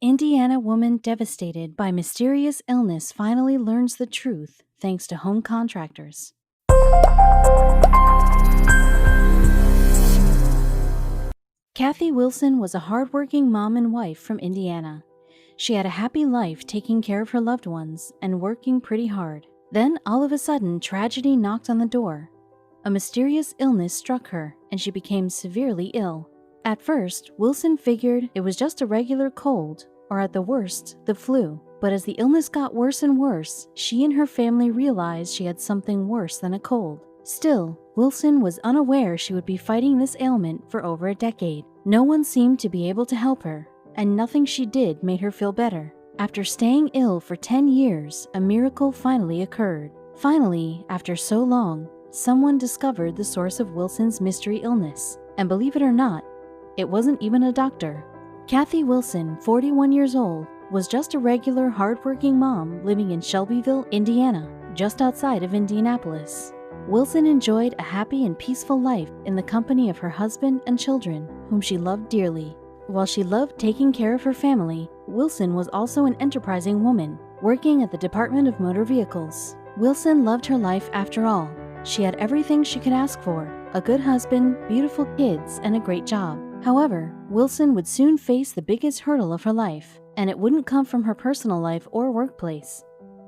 Indiana woman devastated by mysterious illness finally learns the truth thanks to home contractors. Kathy Wilson was a hardworking mom and wife from Indiana. She had a happy life taking care of her loved ones and working pretty hard. Then, all of a sudden, tragedy knocked on the door. A mysterious illness struck her, and she became severely ill. At first, Wilson figured it was just a regular cold, or at the worst, the flu. But as the illness got worse and worse, she and her family realized she had something worse than a cold. Still, Wilson was unaware she would be fighting this ailment for over a decade. No one seemed to be able to help her, and nothing she did made her feel better. After staying ill for 10 years, a miracle finally occurred. Finally, after so long, someone discovered the source of Wilson's mystery illness. And believe it or not, it wasn't even a doctor. Kathy Wilson, 41 years old, was just a regular hardworking mom living in Shelbyville, Indiana, just outside of Indianapolis. Wilson enjoyed a happy and peaceful life in the company of her husband and children, whom she loved dearly. While she loved taking care of her family, Wilson was also an enterprising woman, working at the Department of Motor Vehicles. Wilson loved her life after all. She had everything she could ask for: a good husband, beautiful kids, and a great job. However, Wilson would soon face the biggest hurdle of her life, and it wouldn't come from her personal life or workplace.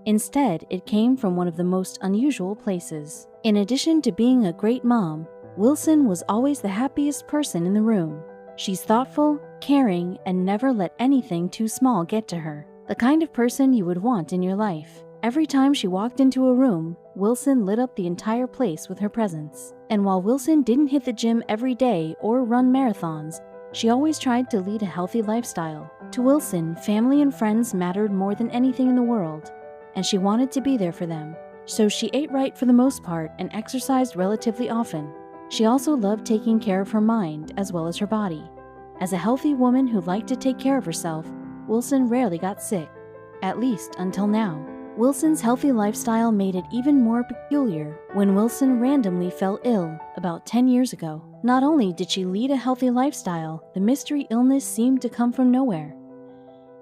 Instead, it came from one of the most unusual places. In addition to being a great mom, Wilson was always the happiest person in the room. She's thoughtful, caring, and never let anything too small get to her. The kind of person you would want in your life. Every time she walked into a room, Wilson lit up the entire place with her presence. And while Wilson didn't hit the gym every day or run marathons, she always tried to lead a healthy lifestyle. To Wilson, family and friends mattered more than anything in the world, and she wanted to be there for them. So she ate right for the most part and exercised relatively often. She also loved taking care of her mind as well as her body. As a healthy woman who liked to take care of herself, Wilson rarely got sick, at least until now. Wilson's healthy lifestyle made it even more peculiar when Wilson randomly fell ill about 10 years ago. Not only did she lead a healthy lifestyle, the mystery illness seemed to come from nowhere.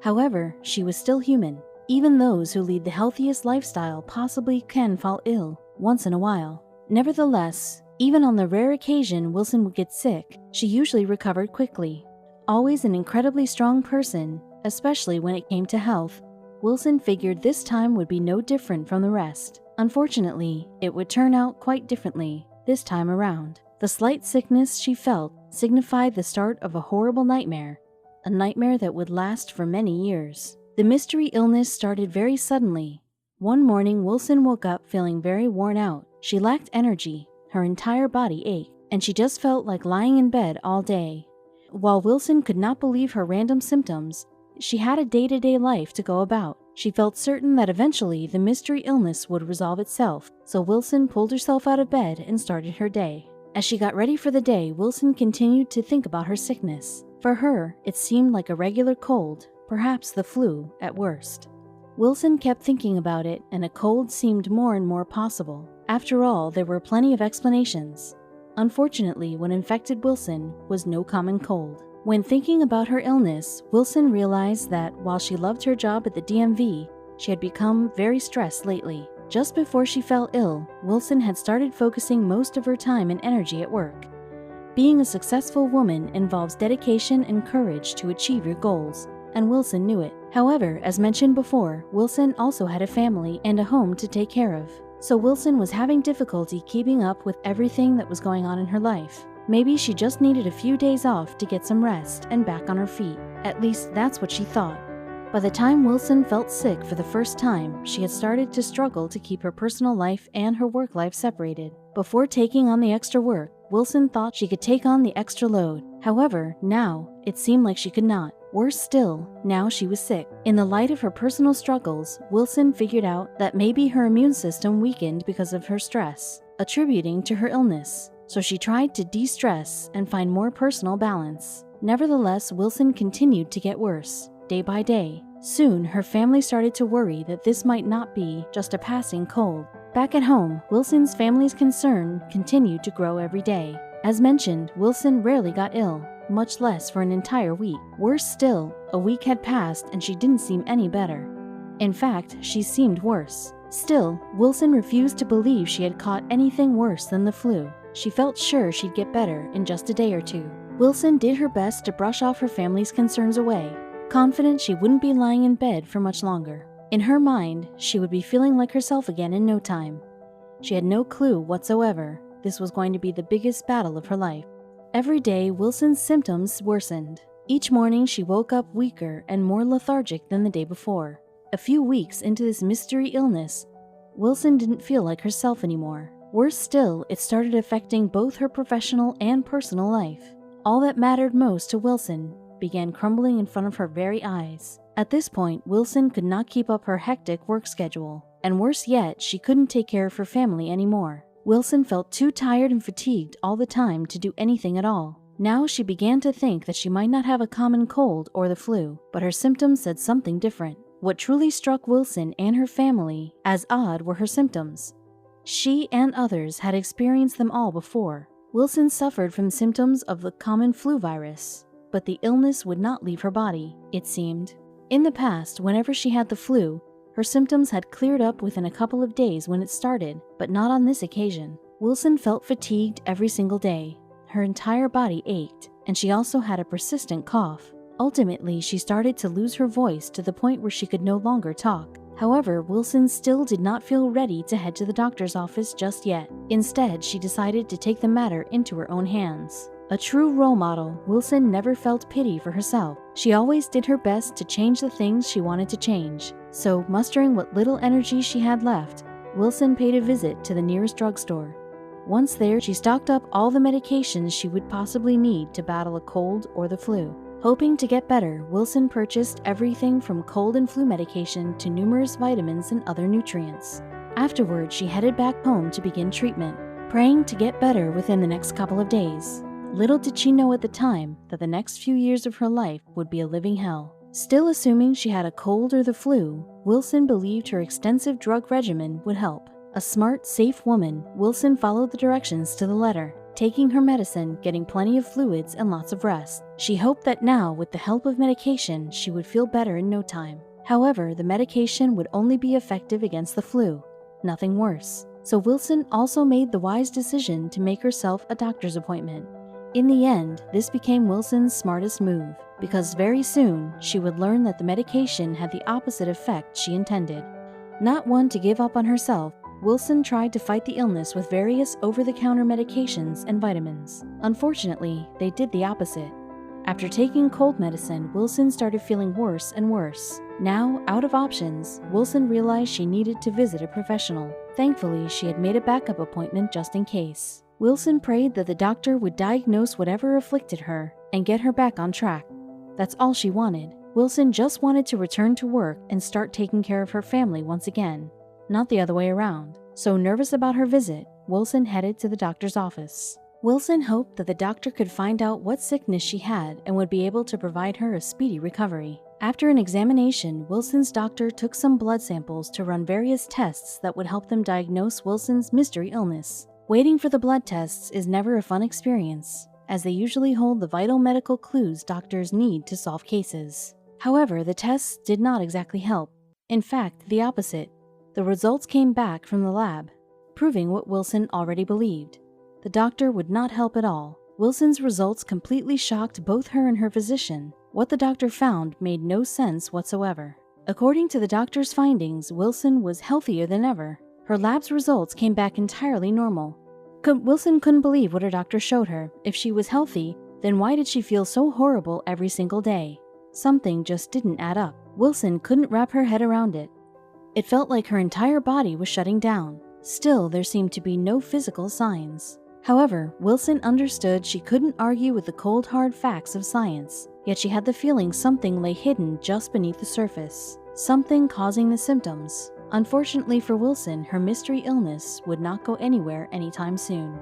However, she was still human. Even those who lead the healthiest lifestyle possibly can fall ill once in a while. Nevertheless, even on the rare occasion Wilson would get sick, she usually recovered quickly. Always an incredibly strong person, especially when it came to health, Wilson figured this time would be no different from the rest. Unfortunately, it would turn out quite differently this time around. The slight sickness she felt signified the start of a horrible nightmare, a nightmare that would last for many years. The mystery illness started very suddenly. One morning, Wilson woke up feeling very worn out. She lacked energy, her entire body ached, and she just felt like lying in bed all day. While Wilson could not believe her random symptoms, she had a day-to-day life to go about. She felt certain that eventually the mystery illness would resolve itself, so Wilson pulled herself out of bed and started her day. As she got ready for the day, Wilson continued to think about her sickness. For her, it seemed like a regular cold, perhaps the flu at worst. Wilson kept thinking about it, and a cold seemed more and more possible. After all, there were plenty of explanations. Unfortunately, what infected Wilson was no common cold. When thinking about her illness, Wilson realized that while she loved her job at the DMV, she had become very stressed lately. Just before she fell ill, Wilson had started focusing most of her time and energy at work. Being a successful woman involves dedication and courage to achieve your goals, and Wilson knew it. However, as mentioned before, Wilson also had a family and a home to take care of. So Wilson was having difficulty keeping up with everything that was going on in her life. Maybe she just needed a few days off to get some rest and back on her feet. At least that's what she thought. By the time Wilson felt sick for the first time, she had started to struggle to keep her personal life and her work life separated. Before taking on the extra work, Wilson thought she could take on the extra load. However, now, it seemed like she could not. Worse still, now she was sick. In the light of her personal struggles, Wilson figured out that maybe her immune system weakened because of her stress, attributing to her illness. So she tried to de-stress and find more personal balance. Nevertheless, Wilson continued to get worse, day by day. Soon, her family started to worry that this might not be just a passing cold. Back at home, Wilson's family's concern continued to grow every day. As mentioned, Wilson rarely got ill. much less for an entire week. Worse still, a week had passed and she didn't seem any better. In fact, she seemed worse. Still, Wilson refused to believe she had caught anything worse than the flu. She felt sure she'd get better in just a day or two. Wilson did her best to brush off her family's concerns away, confident she wouldn't be lying in bed for much longer. In her mind, she would be feeling like herself again in no time. She had no clue whatsoever this was going to be the biggest battle of her life. Every day, Wilson's symptoms worsened. Each morning, she woke up weaker and more lethargic than the day before. A few weeks into this mystery illness, Wilson didn't feel like herself anymore. Worse still, it started affecting both her professional and personal life. All that mattered most to Wilson began crumbling in front of her very eyes. At this point, Wilson could not keep up her hectic work schedule, and worse yet, she couldn't take care of her family anymore. Wilson felt too tired and fatigued all the time to do anything at all. Now she began to think that she might not have a common cold or the flu, but her symptoms said something different. What truly struck Wilson and her family as odd were her symptoms. She and others had experienced them all before. Wilson suffered from symptoms of the common flu virus, but the illness would not leave her body, it seemed. In the past, whenever she had the flu, her symptoms had cleared up within a couple of days when it started, but not on this occasion. Wilson felt fatigued every single day. Her entire body ached, and she also had a persistent cough. Ultimately, she started to lose her voice to the point where she could no longer talk. However, Wilson still did not feel ready to head to the doctor's office just yet. Instead, she decided to take the matter into her own hands. A true role model, Wilson never felt pity for herself. She always did her best to change the things she wanted to change. So, mustering what little energy she had left, Wilson paid a visit to the nearest drugstore. Once there, she stocked up all the medications she would possibly need to battle a cold or the flu. Hoping to get better, Wilson purchased everything from cold and flu medication to numerous vitamins and other nutrients. Afterward, she headed back home to begin treatment, praying to get better within the next couple of days. Little did she know at the time that the next few years of her life would be a living hell. Still assuming she had a cold or the flu, Wilson believed her extensive drug regimen would help. A smart, safe woman, Wilson followed the directions to the letter, taking her medicine, getting plenty of fluids, and lots of rest. She hoped that now, with the help of medication, she would feel better in no time. However, the medication would only be effective against the flu, nothing worse. So Wilson also made the wise decision to make herself a doctor's appointment. In the end, this became Wilson's smartest move, because very soon she would learn that the medication had the opposite effect she intended. Not one to give up on herself, Wilson tried to fight the illness with various over-the-counter medications and vitamins. Unfortunately, they did the opposite. After taking cold medicine, Wilson started feeling worse and worse. Now, out of options, Wilson realized she needed to visit a professional. Thankfully, she had made a backup appointment just in case. Wilson prayed that the doctor would diagnose whatever afflicted her and get her back on track. That's all she wanted. Wilson just wanted to return to work and start taking care of her family once again, not the other way around. So nervous about her visit, Wilson headed to the doctor's office. Wilson hoped that the doctor could find out what sickness she had and would be able to provide her a speedy recovery. After an examination, Wilson's doctor took some blood samples to run various tests that would help them diagnose Wilson's mystery illness. Waiting for the blood tests is never a fun experience, as they usually hold the vital medical clues doctors need to solve cases. However, the tests did not exactly help. In fact, the opposite. The results came back from the lab, proving what Wilson already believed. The doctor would not help at all. Wilson's results completely shocked both her and her physician. What the doctor found made no sense whatsoever. According to the doctor's findings, Wilson was healthier than ever. Her lab's results came back entirely normal. Wilson couldn't believe what her doctor showed her. If she was healthy, then why did she feel so horrible every single day? Something just didn't add up. Wilson couldn't wrap her head around it. It felt like her entire body was shutting down. Still, there seemed to be no physical signs. However, Wilson understood she couldn't argue with the cold hard facts of science, yet she had the feeling something lay hidden just beneath the surface, something causing the symptoms. Unfortunately for Wilson, her mystery illness would not go anywhere anytime soon.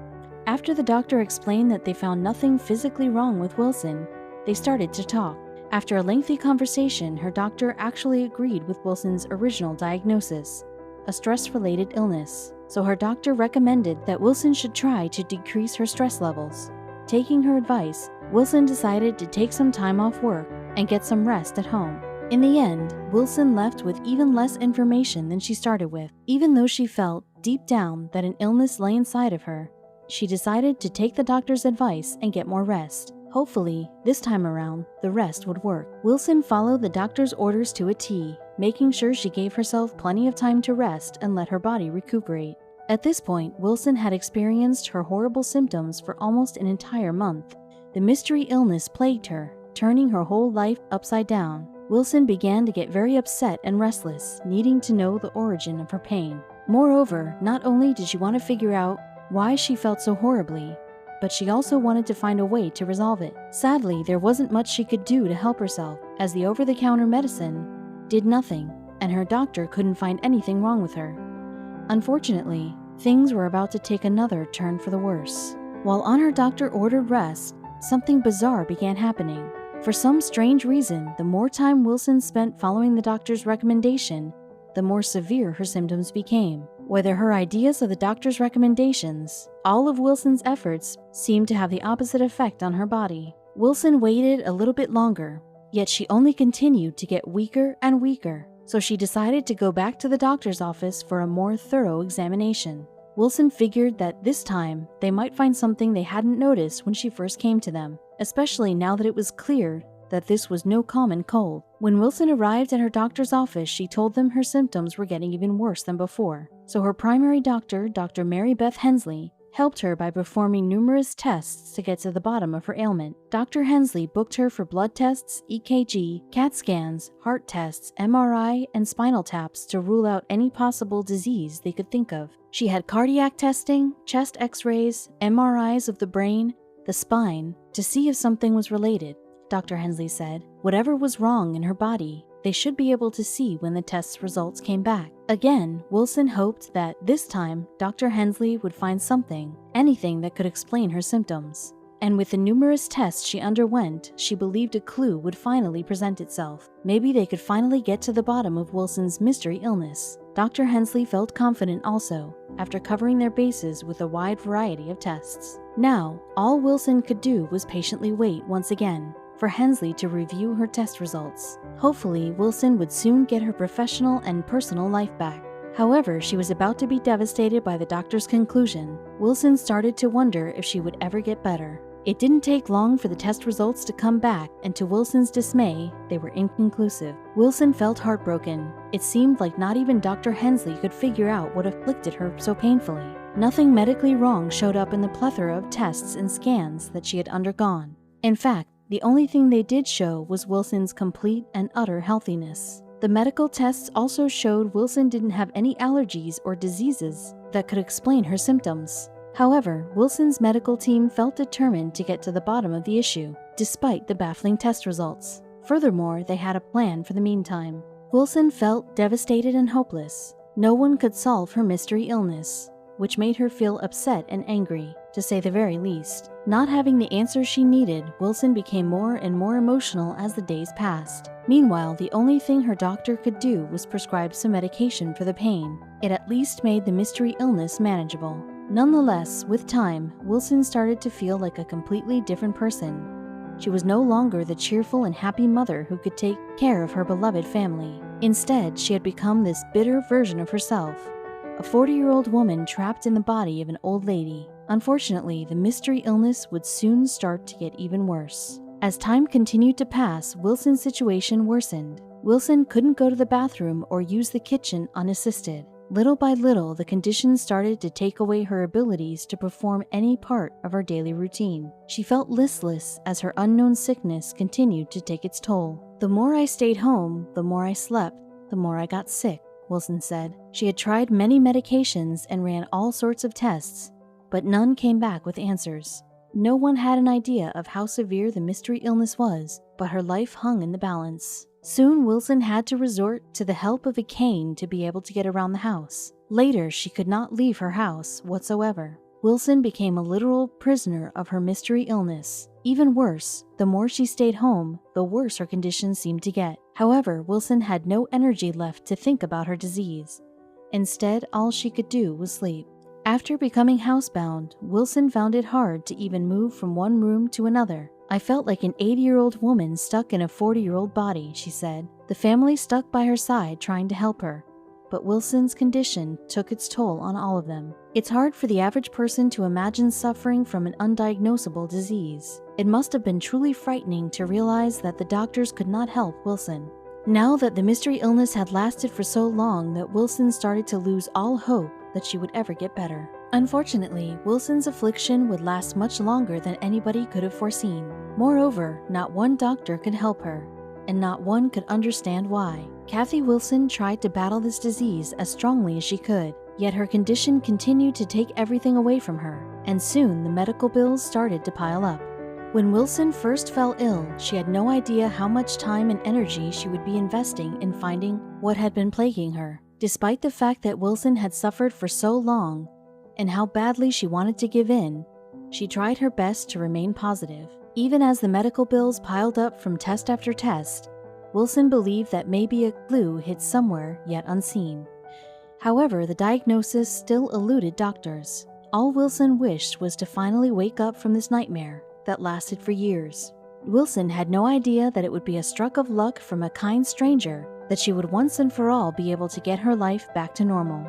After the doctor explained that they found nothing physically wrong with Wilson, they started to talk. After a lengthy conversation, her doctor actually agreed with Wilson's original diagnosis, a stress-related illness. So her doctor recommended that Wilson should try to decrease her stress levels. Taking her advice, Wilson decided to take some time off work and get some rest at home. In the end, Wilson left with even less information than she started with. Even though she felt, deep down, that an illness lay inside of her, she decided to take the doctor's advice and get more rest. Hopefully, this time around, the rest would work. Wilson followed the doctor's orders to a T, making sure she gave herself plenty of time to rest and let her body recuperate. At this point, Wilson had experienced her horrible symptoms for almost an entire month. The mystery illness plagued her, turning her whole life upside down. Wilson began to get very upset and restless, needing to know the origin of her pain. Moreover, not only did she want to figure out why she felt so horribly, but she also wanted to find a way to resolve it. Sadly, there wasn't much she could do to help herself, as the over-the-counter medicine did nothing, and her doctor couldn't find anything wrong with her. Unfortunately, things were about to take another turn for the worse. While on her doctor-ordered rest, something bizarre began happening. For some strange reason, the more time Wilson spent following the doctor's recommendation, the more severe her symptoms became. Whether her ideas or the doctor's recommendations, all of Wilson's efforts seemed to have the opposite effect on her body. Wilson waited a little bit longer, yet she only continued to get weaker and weaker, so she decided to go back to the doctor's office for a more thorough examination. Wilson figured that this time they might find something they hadn't noticed when she first came to them, especially now that it was clear that this was no common cold. When Wilson arrived at her doctor's office, she told them her symptoms were getting even worse than before. So her primary doctor, Dr. Mary Beth Hensley, helped her by performing numerous tests to get to the bottom of her ailment. Dr. Hensley booked her for blood tests, EKG, CAT scans, heart tests, MRI, and spinal taps to rule out any possible disease they could think of. She had cardiac testing, chest x-rays, MRIs of the brain, the spine, to see if something was related. Dr. Hensley said, whatever was wrong in her body, they should be able to see when the test results came back. Again, Wilson hoped that this time Dr. Hensley would find something, anything that could explain her symptoms. And with the numerous tests she underwent, she believed a clue would finally present itself. Maybe they could finally get to the bottom of Wilson's mystery illness. Dr. Hensley felt confident also, after covering their bases with a wide variety of tests. Now, all Wilson could do was patiently wait once again for Hensley to review her test results. Hopefully, Wilson would soon get her professional and personal life back. However, she was about to be devastated by the doctor's conclusion. Wilson started to wonder if she would ever get better. It didn't take long for the test results to come back, and to Wilson's dismay, they were inconclusive. Wilson felt heartbroken. It seemed like not even Dr. Hensley could figure out what afflicted her so painfully. Nothing medically wrong showed up in the plethora of tests and scans that she had undergone. In fact, the only thing they did show was Wilson's complete and utter healthiness. The medical tests also showed Wilson didn't have any allergies or diseases that could explain her symptoms. However, Wilson's medical team felt determined to get to the bottom of the issue, despite the baffling test results. Furthermore, they had a plan for the meantime. Wilson felt devastated and hopeless. No one could solve her mystery illness, which made her feel upset and angry, to say the very least. Not having the answers she needed, Wilson became more and more emotional as the days passed. Meanwhile, the only thing her doctor could do was prescribe some medication for the pain. It at least made the mystery illness manageable. Nonetheless, with time, Wilson started to feel like a completely different person. She was no longer the cheerful and happy mother who could take care of her beloved family. Instead, she had become this bitter version of herself, a 40-year-old woman trapped in the body of an old lady. Unfortunately, the mystery illness would soon start to get even worse. As time continued to pass, Wilson's situation worsened. Wilson couldn't go to the bathroom or use the kitchen unassisted. Little by little, the condition started to take away her abilities to perform any part of her daily routine. She felt listless as her unknown sickness continued to take its toll. The more I stayed home, the more I slept, the more I got sick, Wilson said. She had tried many medications and ran all sorts of tests, but none came back with answers. No one had an idea of how severe the mystery illness was, but her life hung in the balance. Soon, Wilson had to resort to the help of a cane to be able to get around the house. Later, she could not leave her house whatsoever. Wilson became a literal prisoner of her mystery illness. Even worse, the more she stayed home, the worse her condition seemed to get. However, Wilson had no energy left to think about her disease. Instead, all she could do was sleep. After becoming housebound, Wilson found it hard to even move from one room to another. "I felt like an 80-year-old woman stuck in a 40-year-old body," she said. The family stuck by her side trying to help her, but Wilson's condition took its toll on all of them. It's hard for the average person to imagine suffering from an undiagnosable disease. It must have been truly frightening to realize that the doctors could not help Wilson. Now that the mystery illness had lasted for so long that Wilson started to lose all hope that she would ever get better. Unfortunately, Wilson's affliction would last much longer than anybody could have foreseen. Moreover, not one doctor could help her, and not one could understand why. Kathy Wilson tried to battle this disease as strongly as she could, yet her condition continued to take everything away from her, and soon the medical bills started to pile up. When Wilson first fell ill, she had no idea how much time and energy she would be investing in finding what had been plaguing her. Despite the fact that Wilson had suffered for so long, and how badly she wanted to give in, she tried her best to remain positive. Even as the medical bills piled up from test after test, Wilson believed that maybe a clue hid somewhere yet unseen. However, the diagnosis still eluded doctors. All Wilson wished was to finally wake up from this nightmare that lasted for years. Wilson had no idea that it would be a stroke of luck from a kind stranger that she would once and for all be able to get her life back to normal.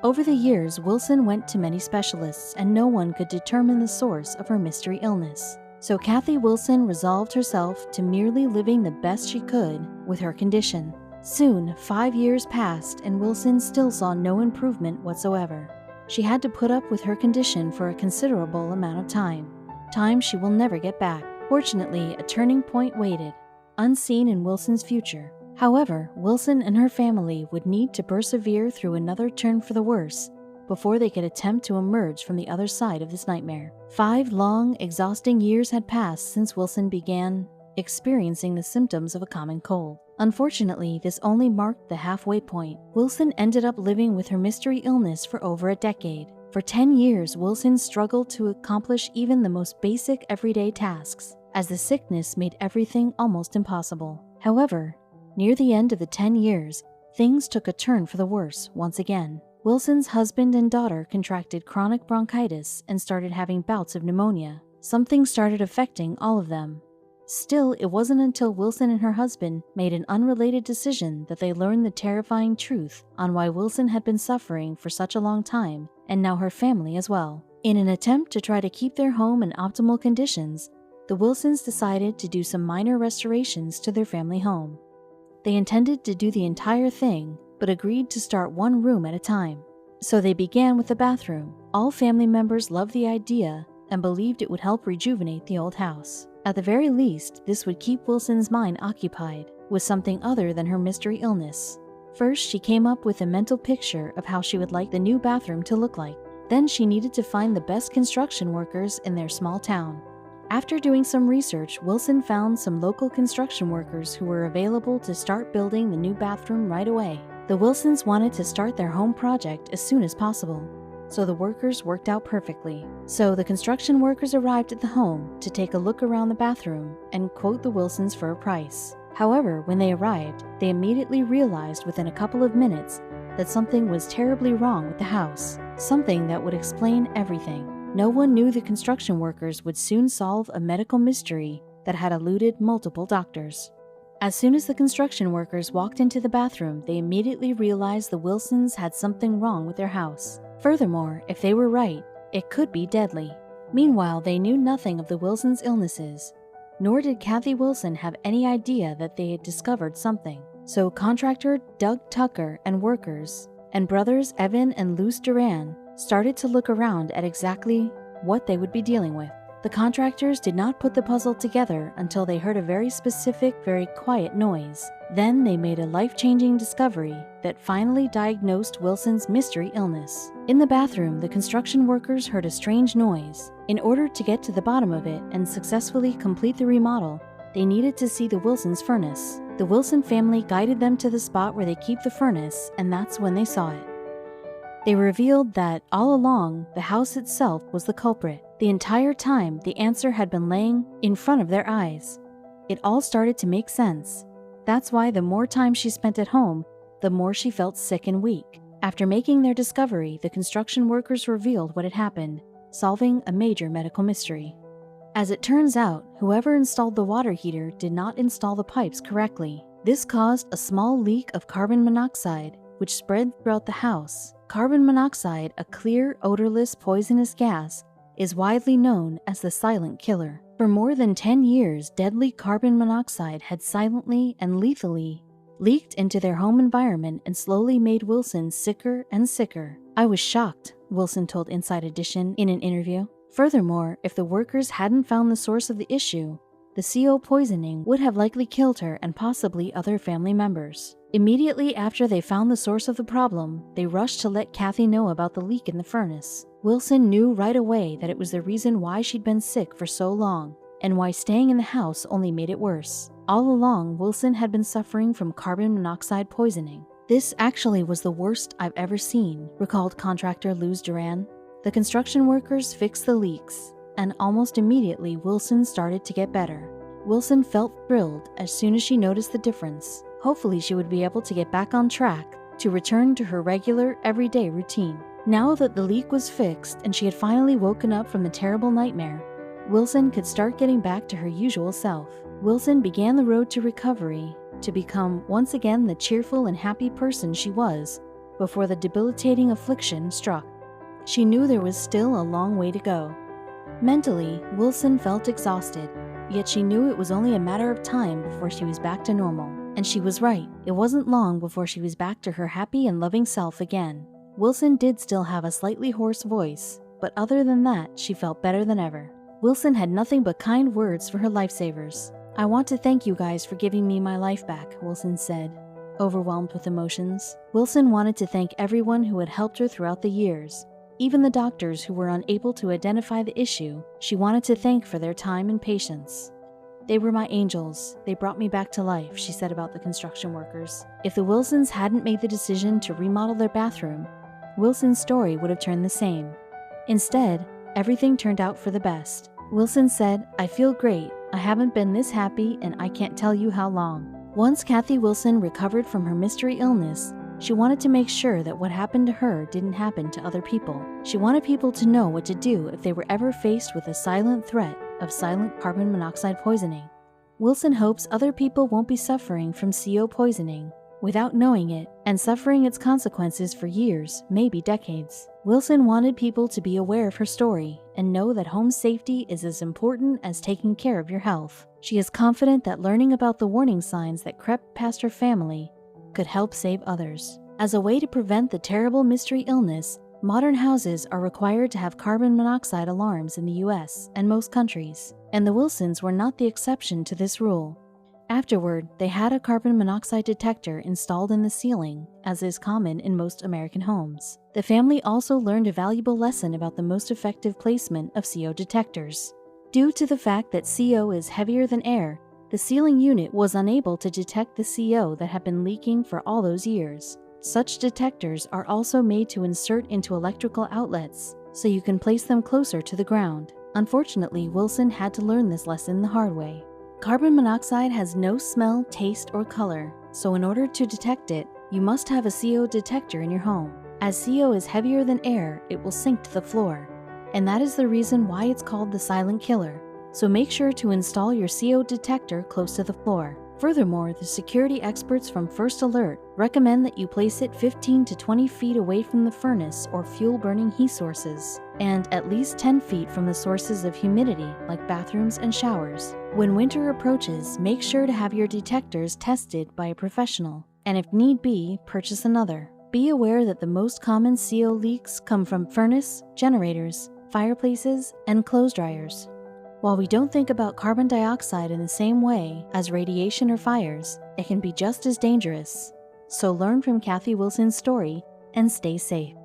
Over the years, Wilson went to many specialists, and no one could determine the source of her mystery illness. So Kathy Wilson resolved herself to merely living the best she could with her condition. Soon, 5 years passed, and Wilson still saw no improvement whatsoever. She had to put up with her condition for a considerable amount of time she will never get back. Fortunately, a turning point waited, unseen in Wilson's future. However, Wilson and her family would need to persevere through another turn for the worse before they could attempt to emerge from the other side of this nightmare. 5 long, exhausting years had passed since Wilson began experiencing the symptoms of a common cold. Unfortunately, this only marked the halfway point. Wilson ended up living with her mystery illness for over a decade. For 10 years, Wilson struggled to accomplish even the most basic everyday tasks, as the sickness made everything almost impossible. However, near the end of the 10 years, things took a turn for the worse once again. Wilson's husband and daughter contracted chronic bronchitis and started having bouts of pneumonia. Something started affecting all of them. Still, it wasn't until Wilson and her husband made an unrelated decision that they learned the terrifying truth on why Wilson had been suffering for such a long time, and now her family as well. In an attempt to try to keep their home in optimal conditions, the Wilsons decided to do some minor restorations to their family home. They intended to do the entire thing, but agreed to start one room at a time. So they began with the bathroom. All family members loved the idea and believed it would help rejuvenate the old house. At the very least, this would keep Wilson's mind occupied with something other than her mystery illness. First, she came up with a mental picture of how she would like the new bathroom to look like. Then she needed to find the best construction workers in their small town. After doing some research, Wilson found some local construction workers who were available to start building the new bathroom right away. The Wilsons wanted to start their home project as soon as possible, so the workers worked out perfectly. So the construction workers arrived at the home to take a look around the bathroom and quote the Wilsons for a price. However, when they arrived, they immediately realized within a couple of minutes that something was terribly wrong with the house, something that would explain everything. No one knew the construction workers would soon solve a medical mystery that had eluded multiple doctors. As soon as the construction workers walked into the bathroom, they immediately realized the Wilsons had something wrong with their house. Furthermore, if they were right, it could be deadly. Meanwhile, they knew nothing of the Wilsons' illnesses, nor did Kathy Wilson have any idea that they had discovered something. So contractor Doug Tucker and workers, and brothers Evan and Luce Duran, started to look around at exactly what they would be dealing with. The contractors did not put the puzzle together until they heard a very specific, very quiet noise. Then they made a life-changing discovery that finally diagnosed Wilson's mystery illness. In the bathroom, the construction workers heard a strange noise. In order to get to the bottom of it and successfully complete the remodel, they needed to see the Wilsons' furnace. The Wilson family guided them to the spot where they keep the furnace, and that's when they saw it. They revealed that, all along, the house itself was the culprit. The entire time, the answer had been laying in front of their eyes. It all started to make sense. That's why the more time she spent at home, the more she felt sick and weak. After making their discovery, the construction workers revealed what had happened, solving a major medical mystery. As it turns out, whoever installed the water heater did not install the pipes correctly. This caused a small leak of carbon monoxide, which spread throughout the house. Carbon monoxide, a clear, odorless, poisonous gas, is widely known as the silent killer. For more than 10 years, deadly carbon monoxide had silently and lethally leaked into their home environment and slowly made Wilson sicker and sicker. "I was shocked," Wilson told Inside Edition in an interview. Furthermore, if the workers hadn't found the source of the issue, the CO poisoning would have likely killed her and possibly other family members. Immediately after they found the source of the problem, they rushed to let Kathy know about the leak in the furnace. Wilson knew right away that it was the reason why she'd been sick for so long, and why staying in the house only made it worse. All along, Wilson had been suffering from carbon monoxide poisoning. "This actually was the worst I've ever seen," recalled contractor Luz Duran. The construction workers fixed the leaks, and almost immediately Wilson started to get better. Wilson felt thrilled as soon as she noticed the difference. Hopefully she would be able to get back on track to return to her regular, everyday routine. Now that the leak was fixed and she had finally woken up from the terrible nightmare, Wilson could start getting back to her usual self. Wilson began the road to recovery, to become once again the cheerful and happy person she was before the debilitating affliction struck. She knew there was still a long way to go. Mentally, Wilson felt exhausted, yet she knew it was only a matter of time before she was back to normal. And she was right. It wasn't long before she was back to her happy and loving self again. Wilson did still have a slightly hoarse voice, but other than that, she felt better than ever. Wilson had nothing but kind words for her lifesavers. "I want to thank you guys for giving me my life back," Wilson said, overwhelmed with emotions. Wilson wanted to thank everyone who had helped her throughout the years. Even the doctors who were unable to identify the issue, she wanted to thank for their time and patience. "They were my angels. They brought me back to life," she said about the construction workers. If the Wilsons hadn't made the decision to remodel their bathroom, Wilson's story would have turned the same. Instead, everything turned out for the best. Wilson said, "I feel great. I haven't been this happy and I can't tell you how long." Once Kathy Wilson recovered from her mystery illness, she wanted to make sure that what happened to her didn't happen to other people. She wanted people to know what to do if they were ever faced with a silent threat of silent carbon monoxide poisoning. Wilson hopes other people won't be suffering from CO poisoning without knowing it and suffering its consequences for years, maybe decades. Wilson wanted people to be aware of her story and know that home safety is as important as taking care of your health. She is confident that learning about the warning signs that crept past her family could help save others. As a way to prevent the terrible mystery illness, modern houses are required to have carbon monoxide alarms in the US and most countries, and the Wilsons were not the exception to this rule. Afterward, they had a carbon monoxide detector installed in the ceiling, as is common in most American homes. The family also learned a valuable lesson about the most effective placement of CO detectors. Due to the fact that CO is heavier than air, the ceiling unit was unable to detect the CO that had been leaking for all those years. Such detectors are also made to insert into electrical outlets, so you can place them closer to the ground. Unfortunately, Wilson had to learn this lesson the hard way. Carbon monoxide has no smell, taste, or color, so in order to detect it, you must have a CO detector in your home. As CO is heavier than air, it will sink to the floor, and that is the reason why it's called the silent killer. So make sure to install your CO detector close to the floor. Furthermore, the security experts from First Alert recommend that you place it 15 to 20 feet away from the furnace or fuel-burning heat sources, and at least 10 feet from the sources of humidity like bathrooms and showers. When winter approaches, make sure to have your detectors tested by a professional, and if need be, purchase another. Be aware that the most common CO leaks come from furnace, generators, fireplaces, and clothes dryers. While we don't think about carbon dioxide in the same way as radiation or fires, it can be just as dangerous. So learn from Kathy Wilson's story and stay safe.